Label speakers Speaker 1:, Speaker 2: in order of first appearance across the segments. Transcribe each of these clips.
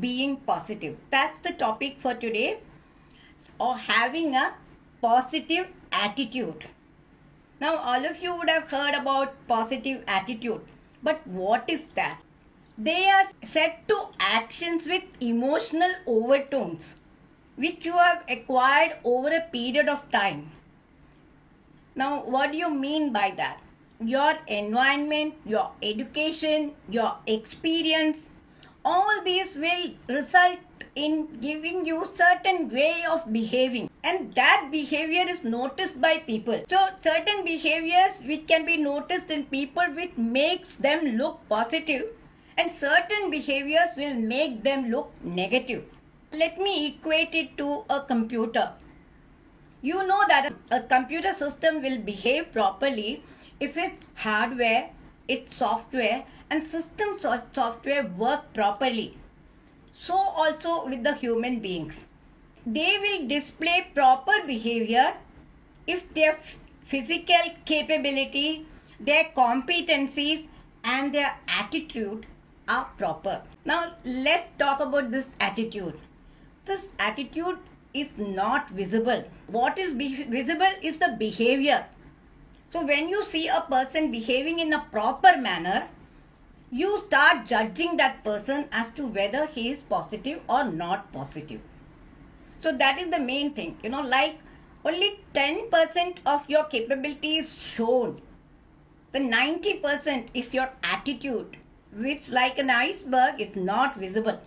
Speaker 1: being positive. That's the topic for today, or having a positive attitude. Now, all of you would have heard about positive attitude, but what is that? They are set to actions with emotional overtones, which you have acquired over a period of time. Now, what do you mean by that? Your environment, your education, your experience, all these will result in giving you certain way of behaving, and that behavior is noticed by people. So certain behaviors which can be noticed in people which makes them look positive, and certain behaviors will make them look negative. Let me equate it to a computer. You know that a computer system will behave properly if its hardware, its software and system software work properly. So also with the human beings. They will display proper behavior if their physical capability, their competencies and their attitude are proper. Now let's talk about this attitude. This attitude is not visible. What is visible is the behavior. So when you see a person behaving in a proper manner, you start judging that person as to whether he is positive or not positive. So that is the main thing. Like only 10% of your capability is shown. The 90% is your attitude, which like an iceberg is not visible.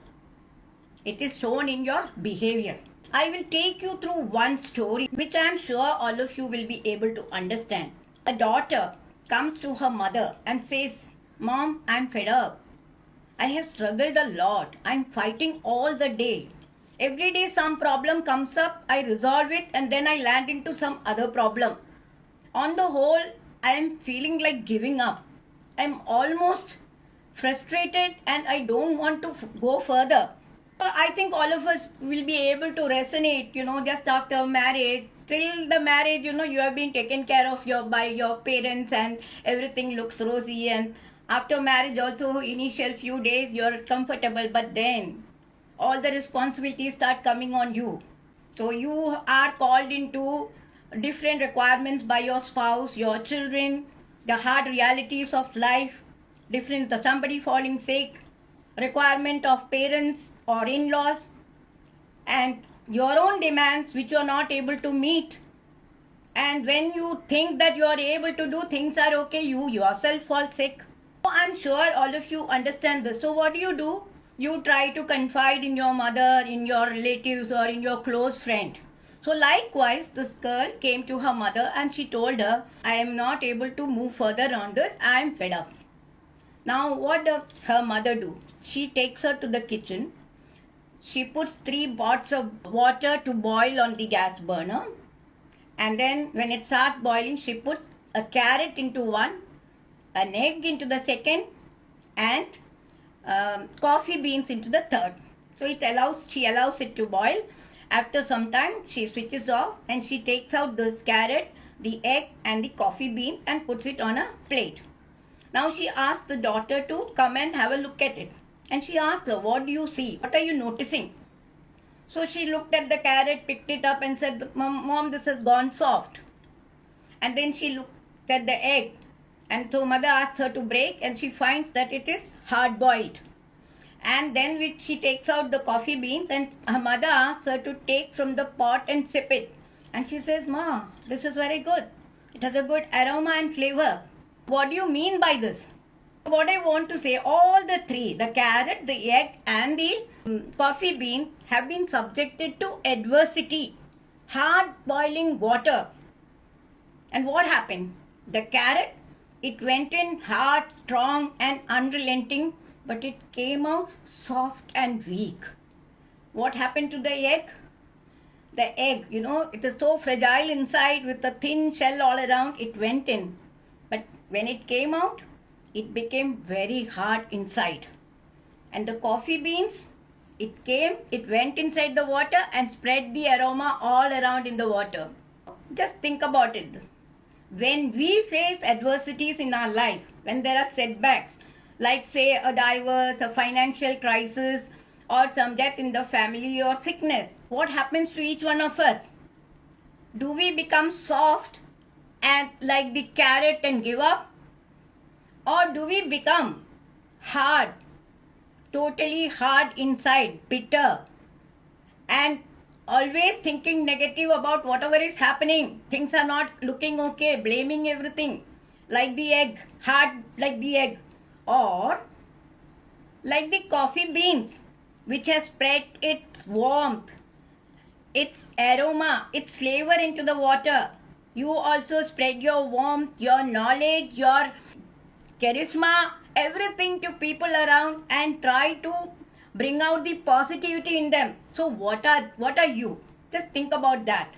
Speaker 1: It is shown in your behavior. I will take you through one story which I am sure all of you will be able to understand. A daughter comes to her mother and says, "Mom, I'm fed up. I have struggled a lot. I'm fighting all the day. Every day some problem comes up, I resolve it and then I land into some other problem. On the whole, I am feeling like giving up. I'm almost frustrated and I don't want to go further." So I think all of us will be able to resonate, just after marriage. Till the marriage, you have been taken care of by your parents and everything looks rosy, and after marriage also initial few days you're comfortable, but then all the responsibilities start coming on you. So you are called into different requirements by your spouse, your children, the hard realities of life, somebody falling sick, requirement of parents or in-laws, and your own demands which you are not able to meet. And when you think that you are able to do, things are okay, you yourself fall sick. So I'm sure all of you understand this. So what do? You try to confide in your mother, in your relatives or in your close friend. So likewise, this girl came to her mother and she told her, "I am not able to move further on this, I am fed up." Now what does her mother do? She takes her to the kitchen. She puts 3 pots of water to boil on the gas burner. And then when it starts boiling, she puts a carrot into one, an egg into the second, and coffee beans into the third. So she allows it to boil. After some time, she switches off and she takes out this carrot, the egg and the coffee beans and puts it on a plate. Now she asks the daughter to come and have a look at it. And she asked her, "What do you see? What are you noticing?" So she looked at the carrot, picked it up and said, "Mom, this has gone soft." And then she looked at the egg. And so mother asks her to break and she finds that it is hard boiled. And then she takes out the coffee beans and her mother asks her to take from the pot and sip it. And she says, "Ma, this is very good. It has a good aroma and flavor." What do you mean by this? What I want to say, all the 3, the carrot, the egg and the coffee bean have been subjected to adversity, hard boiling water. And what happened? The carrot, it went in hard, strong and unrelenting, but it came out soft and weak. What happened to the egg? The egg, it is so fragile inside with a thin shell all around, it went in. But when it came out, it became very hard inside. And the coffee beans, it went inside the water and spread the aroma all around in the water. Just think about it. When we face adversities in our life, when there are setbacks, like say a divorce, a financial crisis, or some death in the family or sickness, what happens to each one of us? Do we become soft and like the carrot and give up? Or do we become hard, totally hard inside, bitter, and always thinking negative about whatever is happening? Things are not looking okay, blaming everything, like the egg, hard like the egg, or like the coffee beans, which has spread its warmth, its aroma, its flavor into the water. You also spread your warmth, your knowledge, your charisma, everything to people around and try to bring out the positivity in them. So what are you? Just think about that.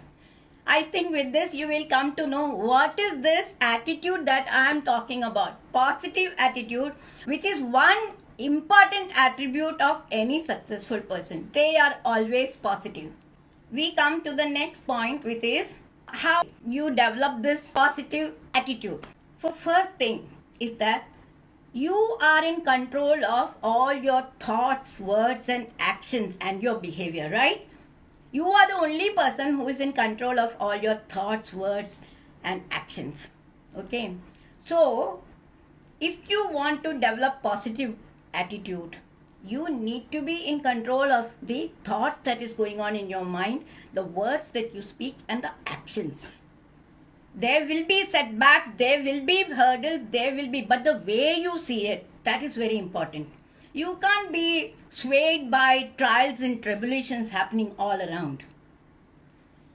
Speaker 1: I think with this you will come to know what is this attitude that I am talking about. Positive attitude, which is one important attribute of any successful person. They are always positive. We come to the next point, which is how you develop this positive attitude. So first thing is that you are in control of all your thoughts, words and actions and your behavior, right? You are the only person who is in control of all your thoughts, words and actions. Okay. So if you want to develop positive attitude, you need to be in control of the thoughts that is going on in your mind, the words that you speak and the actions. There will be setbacks, there will be hurdles, but the way you see it, that is very important. You can't be swayed by trials and tribulations happening all around.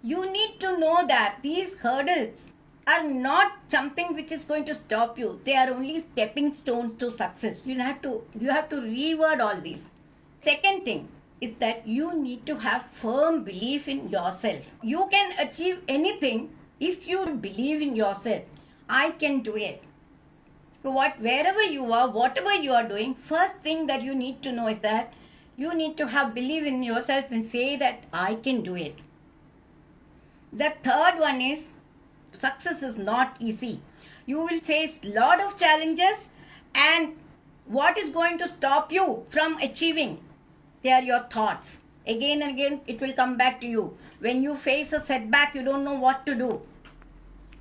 Speaker 1: You need to know that these hurdles are not something which is going to stop you. They are only stepping stones to success. You have to reword all these. Second thing is that you need to have firm belief in yourself. You can achieve anything if you believe in yourself. I can do it. So wherever you are, whatever you are doing, first thing that you need to know is that you need to have belief in yourself and say that I can do it. The third one is success is not easy. You will face a lot of challenges, and what is going to stop you from achieving? They are your thoughts. Again and again it will come back to you. When you face a setback, you don't know what to do.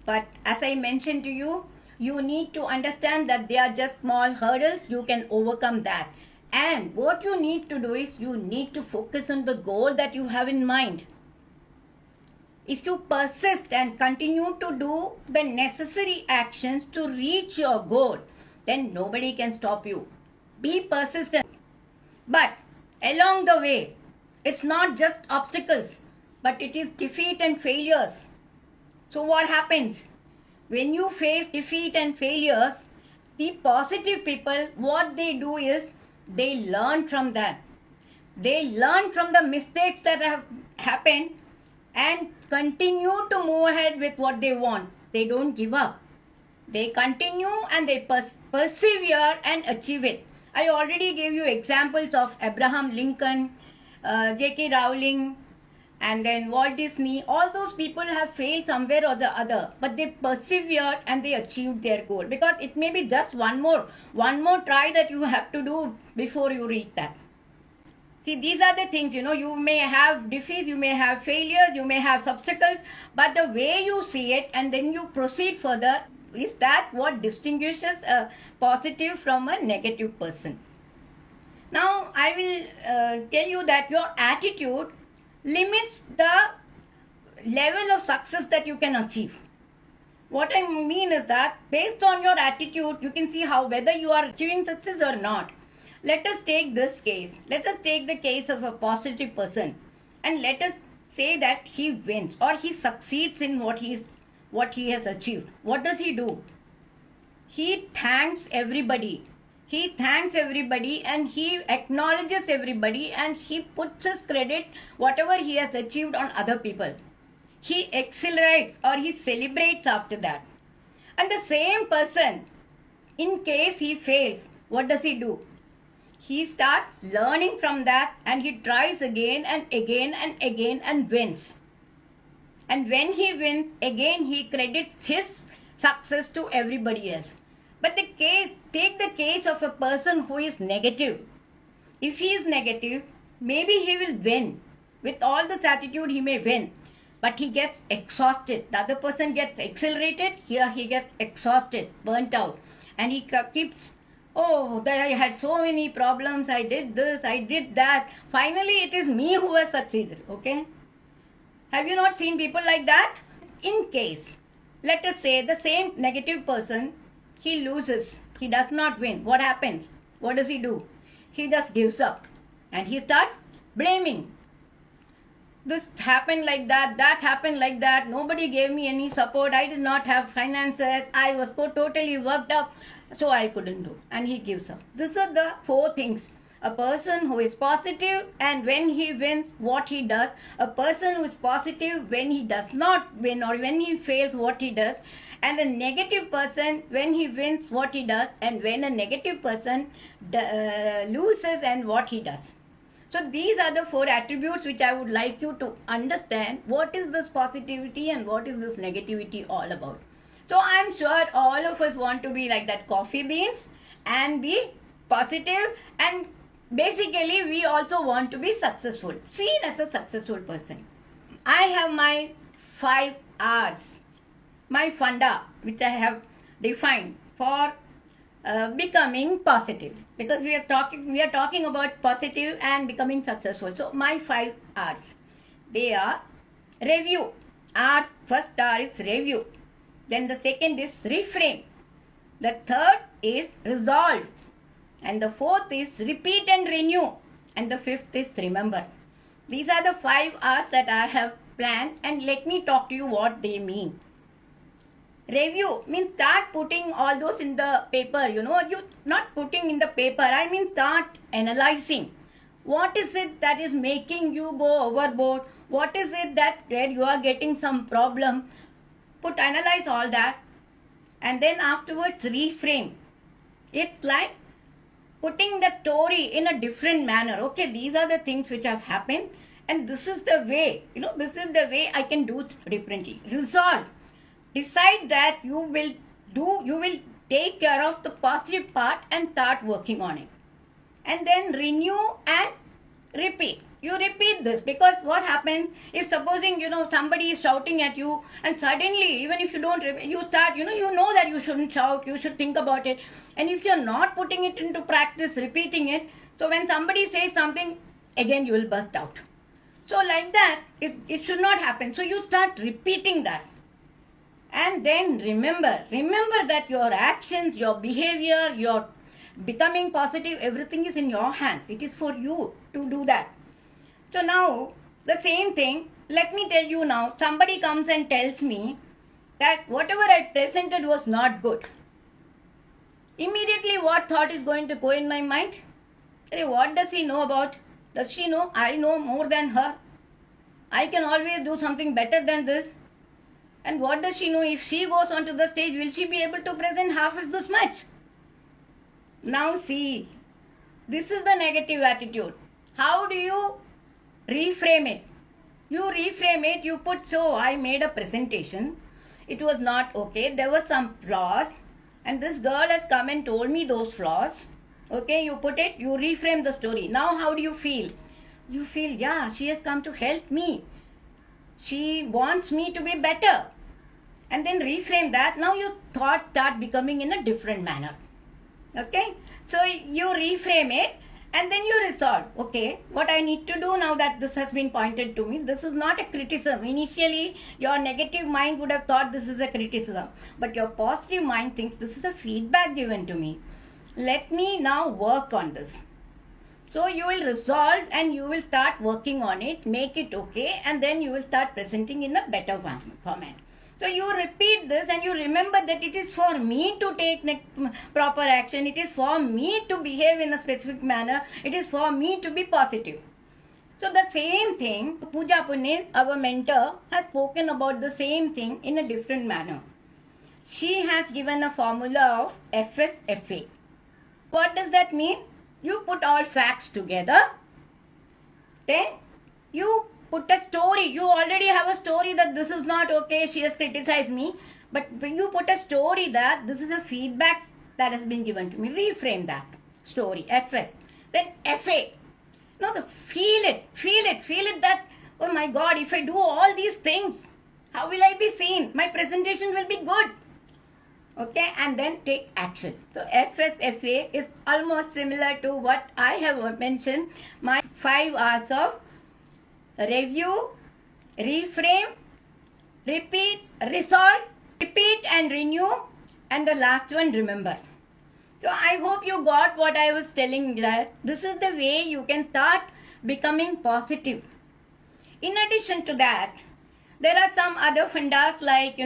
Speaker 1: But as I mentioned to you, you need to understand that they are just small hurdles. You can overcome that. And what you need to do is you need to focus on the goal that you have in mind. If you persist and continue to do the necessary actions to reach your goal, then nobody can stop you. Be persistent. But along the way, it's not just obstacles, but it is defeat and failures. So what happens? When you face defeat and failures, the positive people, what they do is they learn from that. They learn from the mistakes that have happened and continue to move ahead with what they want. They don't give up. They continue and they persevere and achieve it. I already gave you examples of Abraham Lincoln, J.K. Rowling, and then Walt Disney. All those people have failed somewhere or the other, but they persevered and they achieved their goal, because it may be just one more try that you have to do before you reach that. See, these are the things, you may have defeats, you may have failures, you may have obstacles, but the way you see it and then you proceed further, is that what distinguishes a positive from a negative person. Now, I will tell you that your attitude limits the level of success that you can achieve. What I mean is that based on your attitude, you can see how whether you are achieving success or not. Let us take this case. Let us take the case of a positive person, and let us say that he wins or he succeeds in what he has achieved. What does he do? He thanks everybody. He thanks everybody and he acknowledges everybody, and he puts his credit, whatever he has achieved, on other people. He accelerates or he celebrates after that. And the same person, in case he fails, what does he do? He starts learning from that and he tries again and again and again and wins. And when he wins, again he credits his success to everybody else. But take the case of a person who is negative. If he is negative, Maybe he will win. With all this attitude, he may win. But he gets exhausted. The other person gets accelerated. Here he gets exhausted, burnt out. And he keeps, oh, I had so many problems. I did this, I did that. Finally, it is me who has succeeded. Okay? Have you not seen people like that? In case, let us say the same negative person, he loses. He does not win. What happens? What does he do? He just gives up. And he starts blaming. This happened like that happened like that, nobody gave me any support, I did not have finances, I was so totally worked up, so I couldn't do. And he gives up. These are the 4 things. A person who is positive and when he wins, what he does. A person who is positive when he does not win or when he fails, what he does. And a negative person when he wins, what he does. And when a negative person loses, and what he does. So these are the 4 attributes which I would like you to understand. What is this positivity and what is this negativity all about? So I'm sure all of us want to be like that coffee beans and be positive, and basically we also want to be successful, seen as a successful person. I have my 5 R's, my funda which I have defined for becoming positive, because we are talking about positive and becoming successful. So my 5 R's, they are review. First R is review. Then the second is reframe. The third is resolve. And the fourth is repeat and renew. And the fifth is remember. These are the 5 R's that I have planned, and let me talk to you what they mean. Review means start putting all those in the paper, you not putting in the paper, I mean start analyzing. What is it that is making you go overboard? What is it that where you are getting some problem? Analyze all that, and then afterwards reframe. It's like putting the story in a different manner. Okay, these are the things which have happened, and this is the way, this is the way I can do it differently. Resolve. Decide that you will take care of the positive part and start working on it. And then renew and repeat. You repeat this, because what happens if supposing, somebody is shouting at you, and suddenly, even if you don't, you start, you know that you shouldn't shout, you should think about it. And if you're not putting it into practice, repeating it, so when somebody says something, again you will burst out. So like that, it should not happen. So you start repeating that. And then remember that your actions, your behavior, your becoming positive, everything is in your hands. It is for you to do that. So now, the same thing, let me tell you now, somebody comes and tells me that whatever I presented was not good. Immediately what thought is going to go in my mind? Hey, what does he know about? Does she know? I know more than her. I can always do something better than this. And what does she know? If she goes onto the stage, will she be able to present half as this much? Now see, this is the negative attitude. How do you reframe it? You reframe it, you put, so I made a presentation. It was not okay. There were some flaws. And this girl has come and told me those flaws. Okay, you put it, you reframe the story. Now how do you feel? You feel, yeah, she has come to help me. She wants me to be better. And then reframe that. Now your thoughts start becoming in a different manner. Okay. So you reframe it and then you resolve. Okay. What I need to do now that this has been pointed to me. This is not a criticism. Initially, your negative mind would have thought this is a criticism. But your positive mind thinks this is a feedback given to me. Let me now work on this. So you will resolve and you will start working on it, make it okay, and then you will start presenting in a better format. So you repeat this and you remember that it is for me to take proper action, it is for me to behave in a specific manner, it is for me to be positive. So the same thing, Pooja Puneet, our mentor, has spoken about the same thing in a different manner. She has given a formula of FSFA. What does that mean? You put all facts together, then you put a story. You already have a story that this is not okay, she has criticized me. But when you put a story that this is a feedback that has been given to me, reframe that story, FS. Then FA. No, feel it that, oh my God, if I do all these things, how will I be seen? My presentation will be good. Okay, and then take action. So FSFA is almost similar to what I have mentioned. My 5 R's of review, reframe, repeat, resolve, repeat and renew, and the last one, remember. So I hope you got what I was telling, that this is the way you can start becoming positive. In addition to that, there are some other fundas like,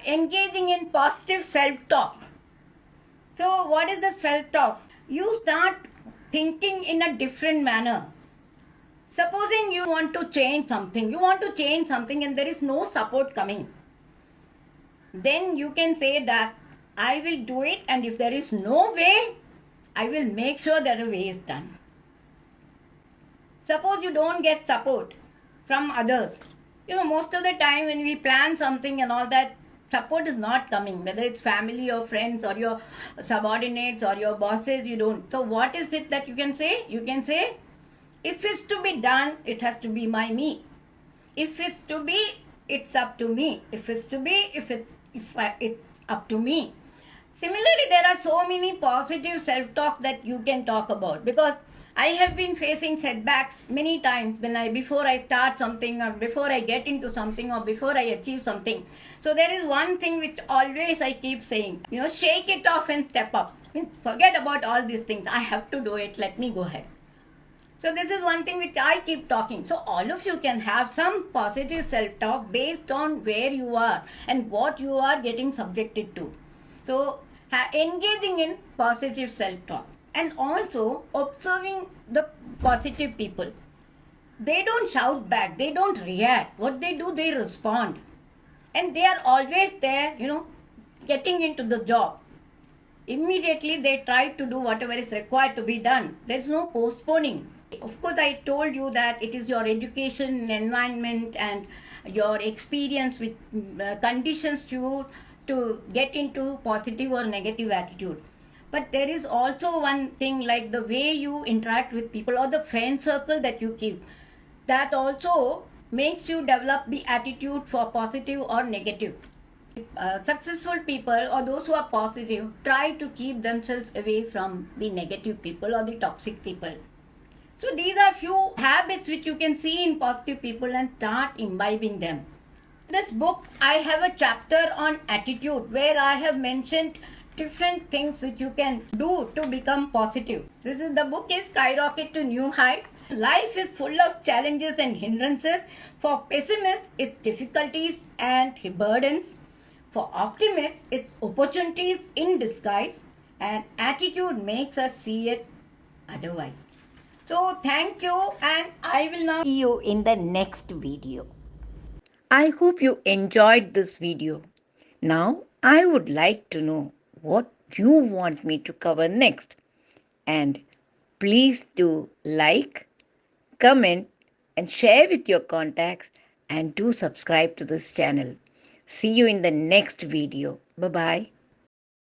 Speaker 1: engaging in positive self-talk. So what is the self-talk? You start thinking in a different manner. Supposing you want to change something, and there is no support coming. Then you can say that I will do it, and if there is no way, I will make sure that a way is done. Suppose you don't get support from others. Most of the time when we plan something and all that, support is not coming, whether it's family or friends or your subordinates or your bosses, you don't. So what is it that you can say? You can say, if it's to be done, it has to be by me. If it's to be, it's up to me. If it's to be, it's up to me. Similarly, there are so many positive self-talk that you can talk about, because I have been facing setbacks many times before I start something, or before I get into something, or before I achieve something. So there is one thing which always I keep saying, shake it off and step up. Forget about all these things. I have to do it. Let me go ahead. So this is one thing which I keep talking. So all of you can have some positive self-talk based on where you are and what you are getting subjected to. So engaging in positive self-talk. And also observing the positive people. They don't shout back. They don't react. What they do, they respond. And they are always there, getting into the job. Immediately they try to do whatever is required to be done. There's no postponing. Of course, I told you that it is your education, environment, and your experience with conditions you to get into positive or negative attitude. But there is also one thing, like the way you interact with people or the friend circle that you keep. That also makes you develop the attitude for positive or negative. Successful people or those who are positive try to keep themselves away from the negative people or the toxic people. So these are few habits which you can see in positive people and start imbibing them. In this book, I have a chapter on attitude where I have mentioned different things which you can do to become positive. The book is Skyrocket to New Heights. Life is full of challenges and hindrances. For pessimists, it's difficulties and burdens. For optimists, it's opportunities in disguise. And attitude makes us see it otherwise. So thank you, and I will now see you in the next video. I hope you enjoyed this video. Now I would like to know what you want me to cover next. And please do like, comment, and share with your contacts, and do subscribe to this channel. See you in the next video. Bye-bye.